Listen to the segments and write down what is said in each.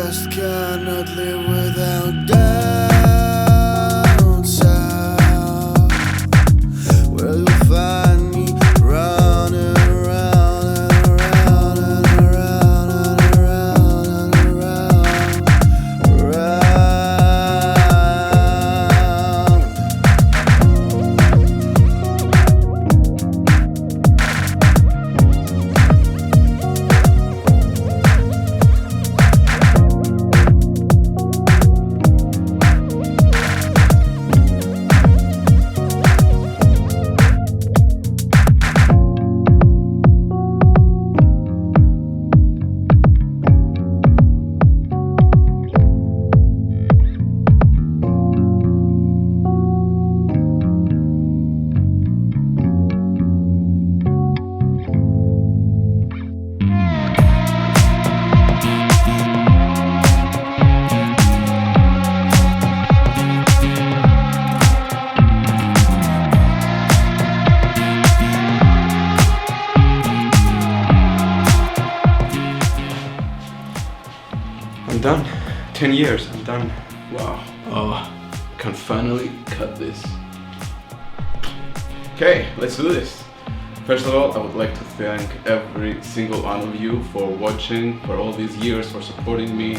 just cannot live without down south, where you'll find me running around and around and around and around and around, I'm done. 10 years, I'm done. Wow. Oh, can finally cut this. Okay, let's do this. First of all, I would like to thank every single one of you for watching, for all these years, for supporting me,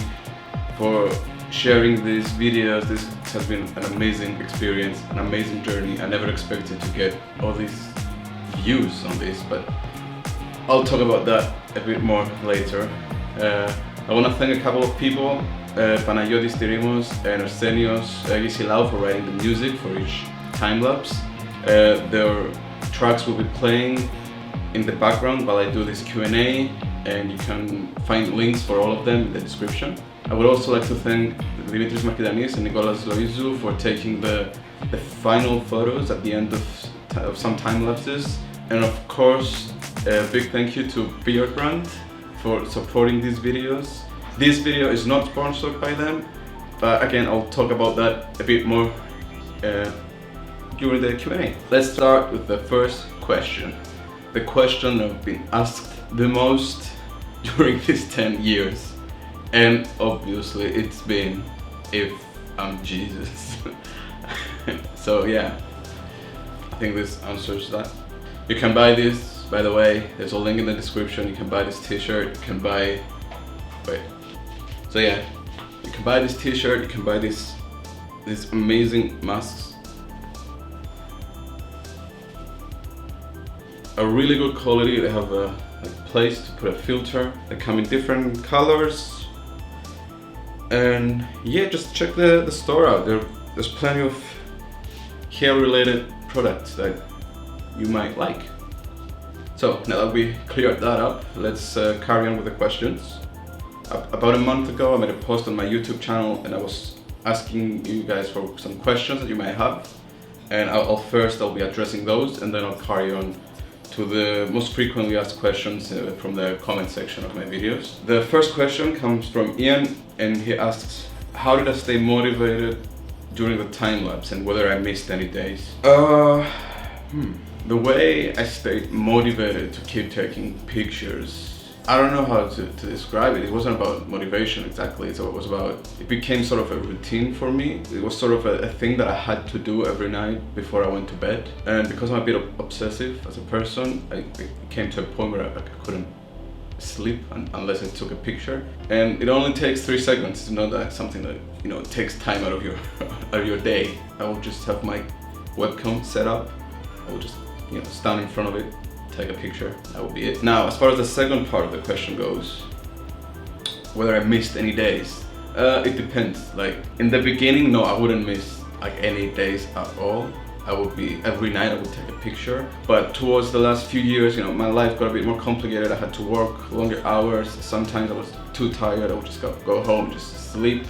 for sharing these videos. This has been an amazing experience, an amazing journey. I never expected to get all these views on this, but I'll talk about that a bit more later. I want to thank a couple of people, Panagiotis Tirimos and Arsenios Gisilau, for writing the music for each time lapse. Their tracks will be playing in the background while I do this Q&A, and you can find links for all of them in the description. I would also like to thank Dimitris Makidanis and Nicolas Loizou for taking the final photos at the end of some time lapses. And of course, a big thank you to Beard Brand for supporting these videos. This video is not sponsored by them, but again, I'll talk about that a bit more during the Q&A. Let's start with the first question. The question I've been asked the most during these 10 years. And obviously it's been, if I'm Jesus. So yeah, I think this answers that. You can buy this, by the way, there's a link in the description. You can buy this t-shirt, you can buy, so yeah, you can buy this t-shirt, you can buy these amazing masks. A really good quality. They have a place to put a filter. They come in different colors. And yeah, just check the store out. There's plenty of hair related products that you might like. So now that we cleared that up, let's carry on with the questions. About a month ago, I made a post on my YouTube channel and I was asking you guys for some questions that you might have. And I'll be addressing those, and then I'll carry on to the most frequently asked questions from the comment section of my videos. The first question comes from Ian, and he asks, how did I stay motivated during the time lapse and whether I missed any days? The way I stayed motivated to keep taking pictures, I don't know how to describe it. It wasn't about motivation exactly, so it became sort of a routine for me. It was sort of a thing that I had to do every night before I went to bed. And because I'm a bit obsessive as a person, it came to a point where I couldn't sleep unless I took a picture. And it only takes 3 seconds to know that something that, you know, takes time out of your day. I will just have my webcam set up. I will just, you know, stand in front of it, take a picture, that would be it. Now, as far as the second part of the question goes, whether I missed any days, it depends. Like in the beginning, no, I wouldn't miss like any days at all. I would be, every night I would take a picture. But towards the last few years, you know, my life got a bit more complicated. I had to work longer hours. Sometimes I was too tired, I would just go home, just sleep.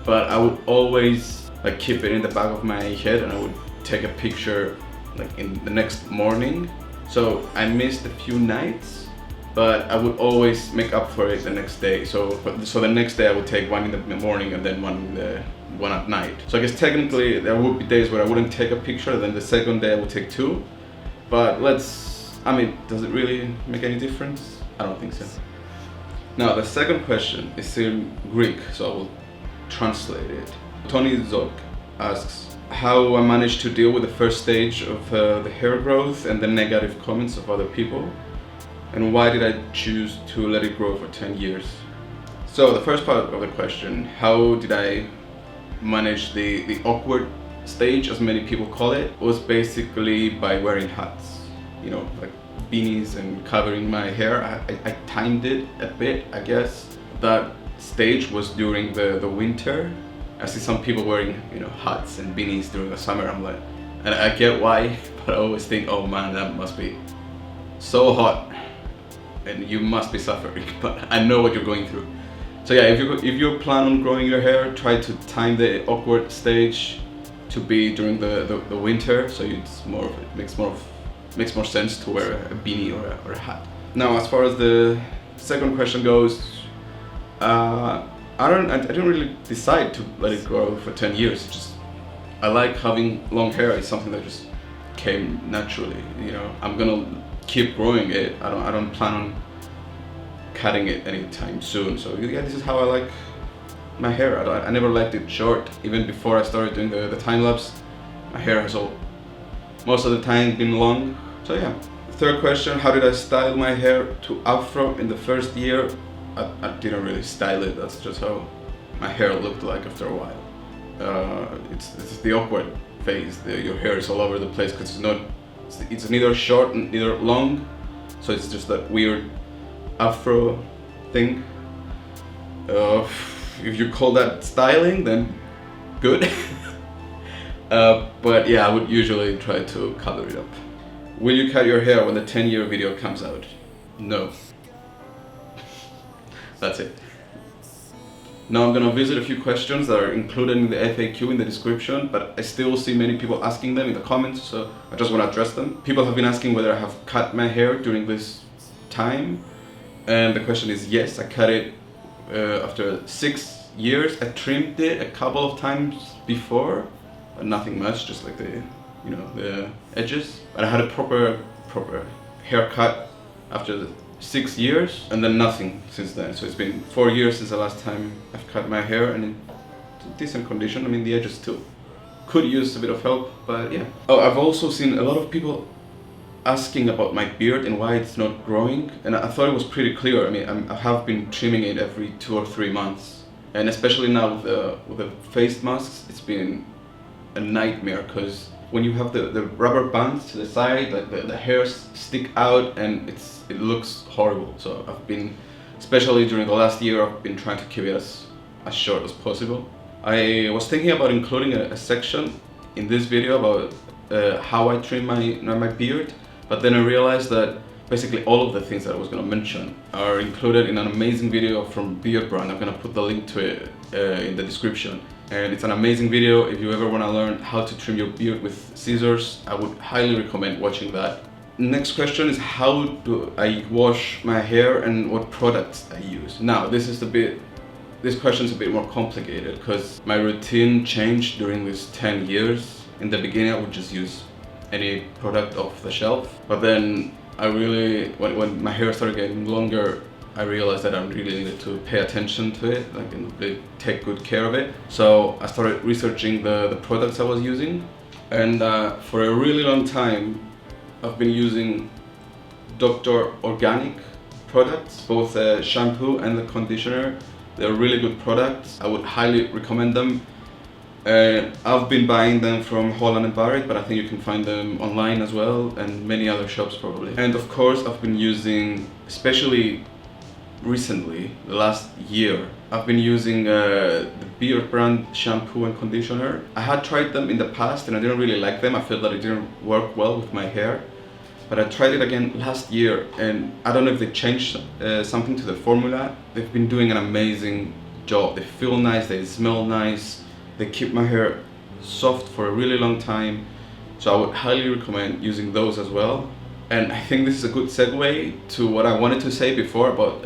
But I would always like keep it in the back of my head, and I would take a picture like in the next morning. So I missed a few nights, but I would always make up for it the next day. So the next day I would take one in the morning and then one at night. So I guess technically there would be days where I wouldn't take a picture, then the second day I would take 2. But does it really make any difference? I don't think so. Now the second question is in Greek, so I will translate it. Tony Zog asks how I managed to deal with the first stage of the hair growth and the negative comments of other people, and why did I choose to let it grow for 10 years. So the first part of the question, how did I manage the awkward stage, as many people call it, was basically by wearing hats, you know, like beanies and covering my hair. I timed it a bit, I guess. That stage was during the winter. I see some people wearing, you know, hats and beanies during the summer. I'm like, and I get why, but I always think, oh man, that must be so hot and you must be suffering. But I know what you're going through. So yeah, if you plan on growing your hair, try to time the awkward stage to be during the winter, so it's more of, it makes more sense to wear a beanie or a hat. Now, as far as the second question goes, I didn't really decide to let it grow for 10 years. It's just, I like having long hair. It's something that just came naturally. You know, I'm gonna keep growing it. I don't plan on cutting it anytime soon. So yeah, this is how I like my hair. I never liked it short. Even before I started doing the time lapse, my hair has most of the time been long. So yeah. Third question, how did I style my hair to afro in the first year? I didn't really style it. That's just how my hair looked like after a while. It's the awkward phase. Your hair is all over the place because it's neither short neither long. So it's just that weird afro thing. If you call that styling, then good. But yeah, I would usually try to color it up. Will you cut your hair when the 10-year video comes out? No. That's it. Now I'm gonna visit a few questions that are included in the FAQ in the description, but I still see many people asking them in the comments, so I just want to address them. People have been asking whether I have cut my hair during this time, and the question is yes, I cut it after 6 years. I trimmed it a couple of times before, but nothing much, just like the edges. But I had a proper haircut after 6 years, and then nothing since then. So it's been 4 years since the last time I've cut my hair, and it's in decent condition. I mean, the edges still could use a bit of help, but yeah. Oh, I've also seen a lot of people asking about my beard and why it's not growing, and I thought it was pretty clear. I mean, I have been trimming it every 2 or 3 months, and especially now with the face masks, it's been a nightmare, because when you have the rubber bands to the side, like the hairs stick out and it looks horrible. So I've been, especially during the last year, I've been trying to keep it as short as possible. I was thinking about including a section in this video about how I trim my beard, but then I realized that basically all of the things that I was going to mention are included in an amazing video from Beard Brand. I'm going to put the link to it in the description. And it's an amazing video. If you ever want to learn how to trim your beard with scissors, I would highly recommend watching that. Next question is, how do I wash my hair and what products I use? Now, this question is a bit more complicated because my routine changed during these 10 years. In the beginning, I would just use any product off the shelf, but then when my hair started getting longer, I realized that I really needed to pay attention to it, like, and really take good care of it. So I started researching the products I was using, and for a really long time I've been using Dr. Organic products, both the shampoo and the conditioner. They're really good products. I would highly recommend them. I've been buying them from Holland & Barrett, but I think you can find them online as well, and many other shops probably. And of course, I've been using, especially recently, the last year, I've been using the Beard Brand shampoo and conditioner. I had tried them in the past and I didn't really like them. I felt that it didn't work well with my hair. But I tried it again last year, and I don't know if they changed something to the formula. They've been doing an amazing job. They feel nice, they smell nice, they keep my hair soft for a really long time. So I would highly recommend using those as well. And I think this is a good segue to what I wanted to say before about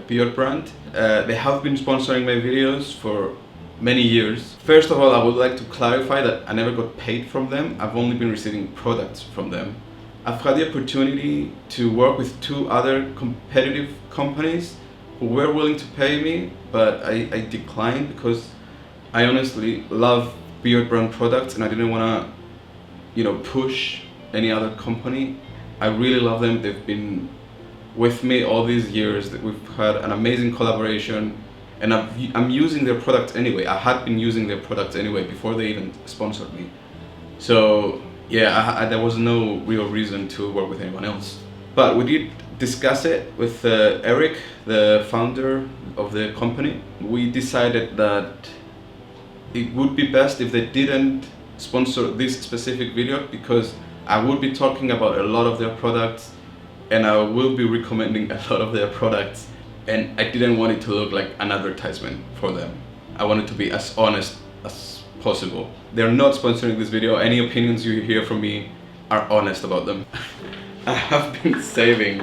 Beard Brand. They have been sponsoring my videos for many years. First of all, I would like to clarify that I never got paid from them. I've only been receiving products from them. I've had the opportunity to work with 2 other competitive companies, who were willing to pay me, but I declined because I honestly love beard brand products and I didn't want to, push any other company. I really love them. They've been with me all these years. That we've had an amazing collaboration, and I'm using their products anyway. I had been using their products anyway before they even sponsored me. So yeah, there was no real reason to work with anyone else. But we did discuss it with Eric, the founder of the company. We decided that it would be best if they didn't sponsor this specific video, because I would be talking about a lot of their products and I will be recommending a lot of their products, and I didn't want it to look like an advertisement for them. I wanted to be as honest as possible. They're not sponsoring this video. Any opinions you hear from me are honest about them. I have been saving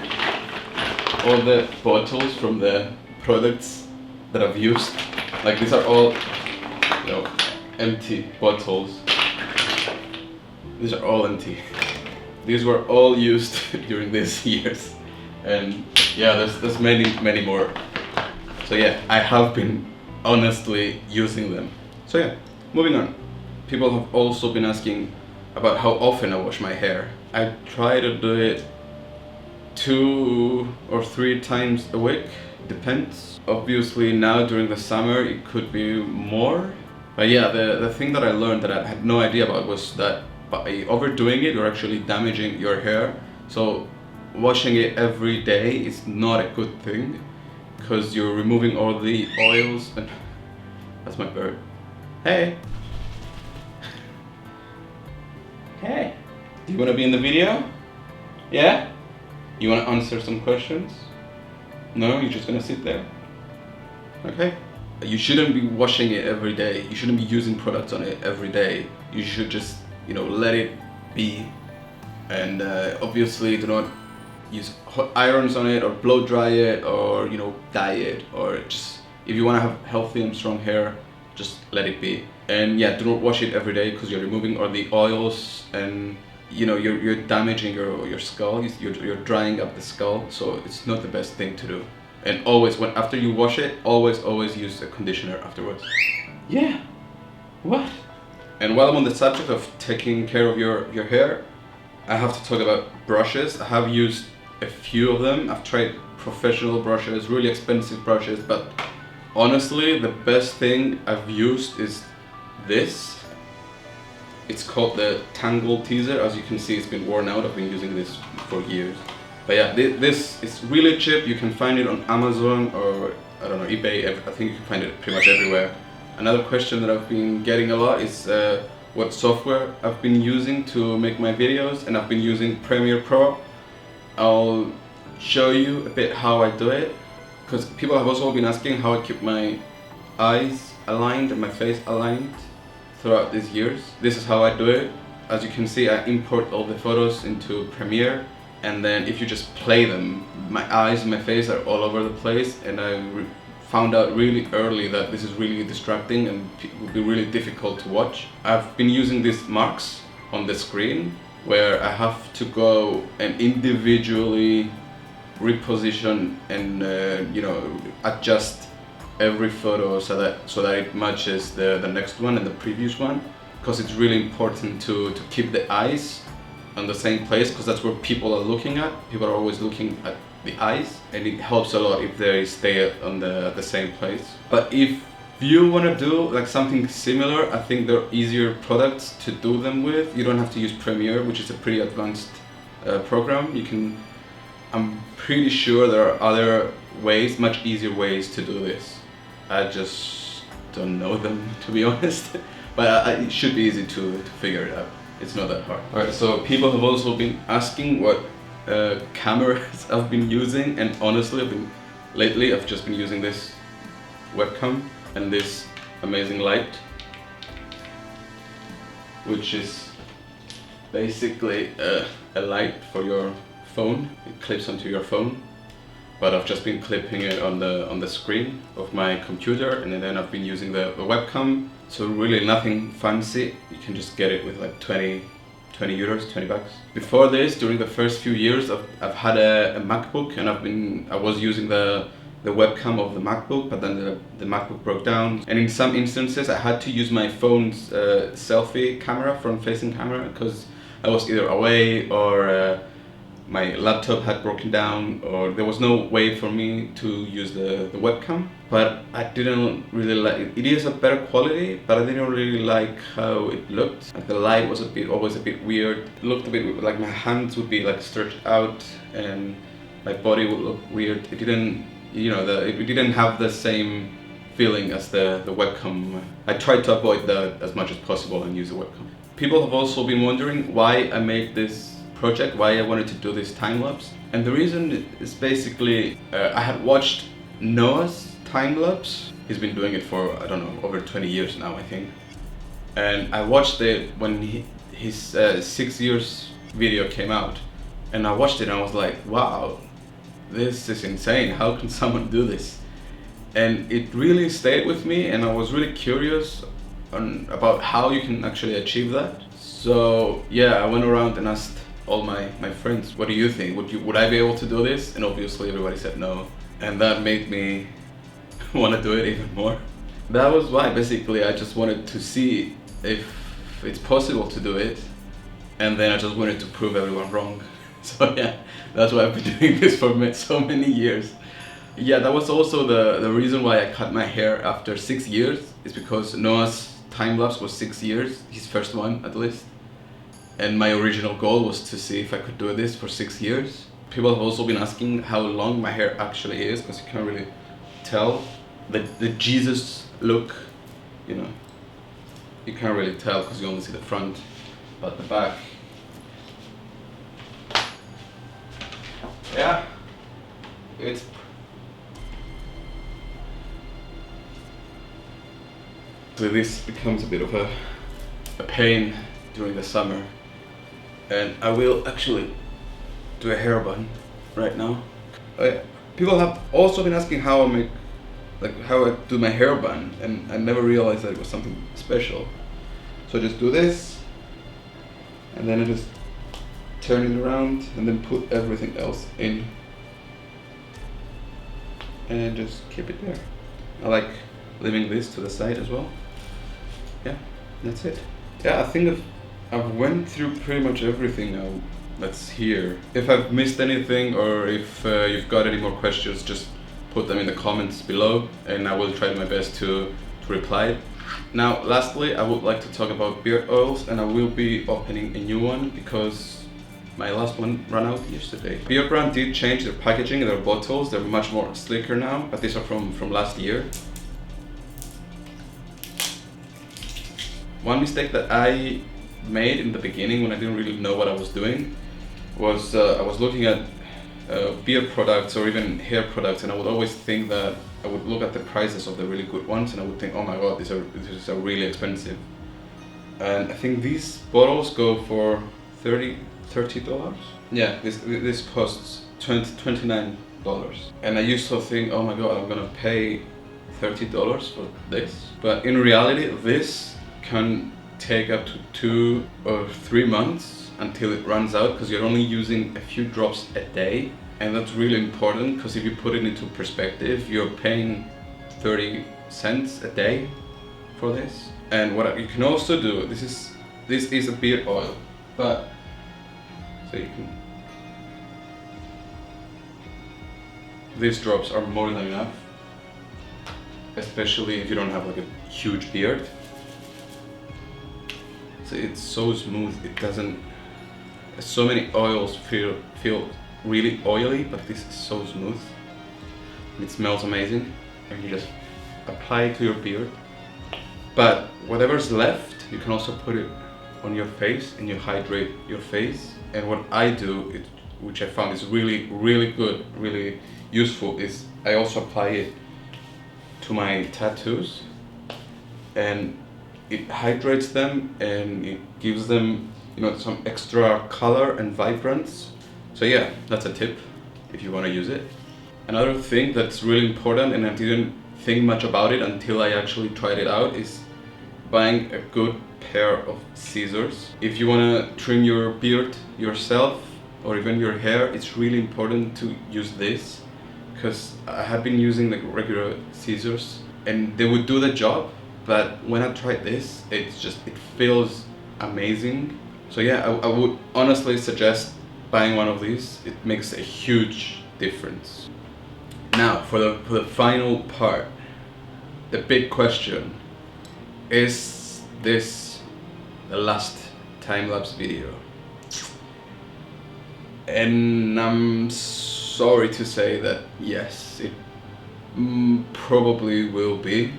all the bottles from the products that I've used. Like these are all, empty bottles. These are all empty. These were all used during these years, and yeah, there's many more. So yeah, I have been honestly using them. So yeah, moving on. People have also been asking about how often I wash my hair. I try to do it 2 or 3 times a week, depends. Obviously now during the summer it could be more. But yeah, the thing that I learned that I had no idea about was that by overdoing it, you're actually damaging your hair. So washing it every day is not a good thing, because you're removing all the oils and that's my bird. Hey. Hey. Do you want to be in the video? Yeah? You want to answer some questions? No? You're just gonna sit there? Okay. You shouldn't be washing it every day. You shouldn't be using products on it every day. You should just let it be, and obviously do not use hot irons on it or blow dry it or dye it, or just, if you want to have healthy and strong hair, just let it be. And yeah, do not wash it every day, because you're removing all the oils, and you're damaging your skull. You're drying up the skull, so it's not the best thing to do. And always, after you wash it, always use a conditioner afterwards. Yeah. What? And while I'm on the subject of taking care of your hair, I have to talk about brushes. I have used a few of them. I've tried professional brushes, really expensive brushes, but honestly, the best thing I've used is this. It's called the Tangle Teaser. As you can see, it's been worn out. I've been using this for years. But yeah, this is really cheap. You can find it on Amazon or, I don't know, eBay. I think you can find it pretty much everywhere. Another question that I've been getting a lot is what software I've been using to make my videos, and I've been using Premiere Pro. I'll show you a bit how I do it, because people have also been asking how I keep my eyes aligned and my face aligned throughout these years. This is how I do it. As you can see, I import all the photos into Premiere, and then if you just play them, my eyes and my face are all over the place, and I found out really early that this is really distracting and would be really difficult to watch. I've been using these marks on the screen where I have to go and individually reposition and adjust every photo so that it matches the next one and the previous one, because it's really important to keep the eyes on the same place, because that's where people are looking at. People are always looking at the eyes, and it helps a lot if they stay on the same place. But if you want to do like something similar, I think there are easier products to do them with. You don't have to use Premiere, which is a pretty advanced program. I'm pretty sure there are other ways, much easier ways to do this. I just don't know them, to be honest. But it should be easy to figure it out. It's not that hard. Alright, so people have also been asking what cameras I've been using, and honestly, lately I've just been using this webcam and this amazing light, which is basically a light for your phone. It clips onto your phone, but I've just been clipping it on the screen of my computer, and then I've been using the webcam. So really nothing fancy. You can just get it with like 20 euros, 20 bucks. Before this, during the first few years, I've had a MacBook, and I was using the the webcam of the MacBook, but then the MacBook broke down. And in some instances I had to use my phone's selfie camera, front-facing camera, because I was either away or my laptop had broken down, or there was no way for me to use the webcam. But I didn't really like it. It is a better quality, but I didn't really like how it looked. Like the light was always a bit weird. It looked a bit like my hands would be like stretched out and my body would look weird. It didn't, it didn't have the same feeling as the webcam. I tried to avoid that as much as possible and use the webcam. People have also been wondering why I made this project, why I wanted to do this time lapse. And the reason is basically I had watched Noah's time lapse. He's been doing it for, I don't know, over 20 years now, I think. And I watched it when his 6 years video came out. And I watched it and I was like, wow, this is insane. How can someone do this? And it really stayed with me, and I was really curious about how you can actually achieve that. So yeah, I went around and asked all my friends, what do you think? Would I be able to do this? And obviously everybody said no. And that made me want to do it even more. That was why basically I just wanted to see if it's possible to do it. And then I just wanted to prove everyone wrong. So yeah, that's why I've been doing this for so many years. Yeah, that was also the reason why I cut my hair after 6 years, is because Noah's time lapse was 6 years, his first one at least. And my original goal was to see if I could do this for 6 years. People have also been asking how long my hair actually is, because you can't really tell. The Jesus look, you can't really tell because you only see the front, but the back. Yeah, so this becomes a bit of a pain during the summer. And I will actually do a hair bun right now. People have also been asking how I do my hair bun, and I never realized that it was something special. So I just do this, and then I just turn it around, and then put everything else in, and just keep it there. I like leaving this to the side as well. Yeah, that's it. Yeah, I think I've went through pretty much everything now that's here. If I've missed anything, or if you've got any more questions, just put them in the comments below, and I will try my best to reply. Now, lastly, I would like to talk about beard oils, and I will be opening a new one because my last one ran out yesterday. Beard Brand did change their packaging and their bottles. They're much more slicker now, but these are from last year. One mistake that I made in the beginning, when I didn't really know what I was doing, was I was looking at beard products or even hair products, and I would always think that I would look at the prices of the really good ones, and I would think, oh my god, these are really expensive. And I think these bottles go for $30. Yeah, this costs $29. And I used to think, oh my god, I'm gonna pay $30 for this. But in reality, this can take up to 2 or 3 months until it runs out, because you're only using a few drops a day. And that's really important, because if you put it into perspective, you're paying 30 cents a day for this. And what you can also do, this is a beard oil, but so you can, these drops are more than enough, especially if you don't have like a huge beard. So it's so smooth, it doesn't, so many oils feel really oily, but this is so smooth. It smells amazing, and you just apply it to your beard. But whatever's left, you can also put it on your face, and you hydrate your face. And what I do, which I found is really, really good, really useful, is I also apply it to my tattoos, and it hydrates them, and it gives them, some extra color and vibrance. So yeah, that's a tip if you want to use it. Another thing that's really important, and I didn't think much about it until I actually tried it out, is buying a good pair of scissors. If you want to trim your beard yourself, or even your hair, it's really important to use this, because I have been using like regular scissors and they would do the job, but when I tried this, it feels amazing. So yeah, I would honestly suggest buying one of these. It makes a huge difference. Now for the final part, the big question: is this the last time-lapse video? And I'm sorry to say that yes, it probably will be.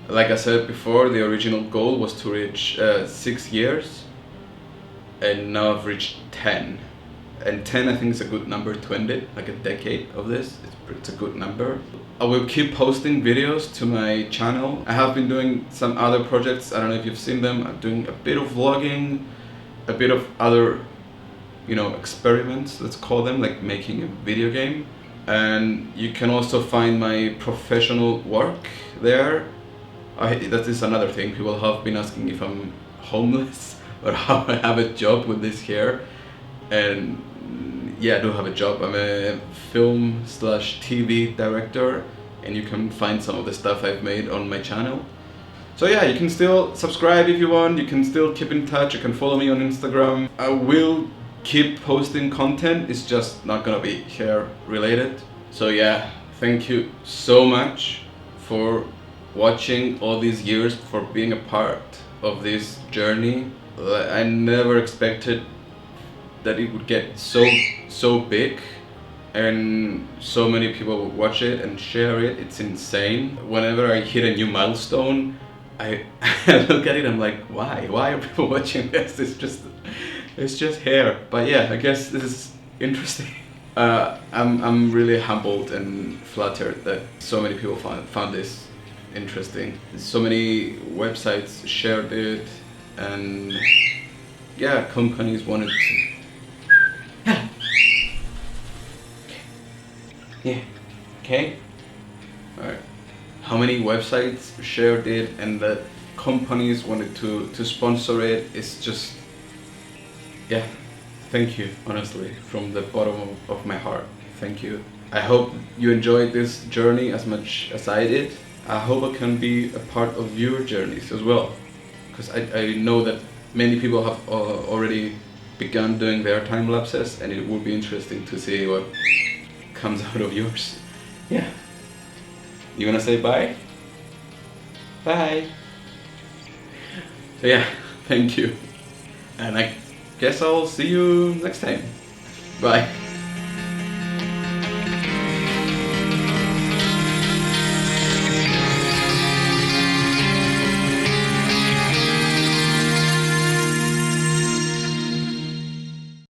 Like I said before, the original goal was to reach 6 years, and now I've reached 10. And 10 I think is a good number to end it, like a decade of this. It's a good number. I will keep posting videos to my channel. I have been doing some other projects, I don't know if you've seen them. I'm doing a bit of vlogging, a bit of other, you know, experiments, let's call them, like making a video game. And you can also find my professional work there. That is another thing. People have been asking if I'm homeless or how I have a job with this hair. And yeah, I do have a job. I'm a film/TV director, and you can find some of the stuff I've made on my channel. So yeah, you can still subscribe if you want. You can still keep in touch. You can follow me on Instagram. I will keep posting content. It's just not gonna be hair related. So yeah, thank you so much for watching all these years, for being a part of this journey. I never expected that it would get so big and so many people would watch it and share it. It's insane. Whenever I hit a new milestone, I look at it, I'm like, why are people watching this? It's just hair. But yeah, I guess this is interesting. I'm really humbled and flattered that so many people found this interesting. So many websites shared it, and yeah, companies wanted to. Yeah. Okay. Alright. How many websites shared it and that companies wanted to sponsor it? It's just, yeah. Thank you, honestly, from the bottom of my heart. Thank you. I hope you enjoyed this journey as much as I did. I hope I can be a part of your journeys as well, because I know that many people have already begun doing their time lapses, and it will be interesting to see what comes out of yours. Yeah. You wanna say bye? Bye. So yeah, thank you. And I guess I'll see you next time. Bye.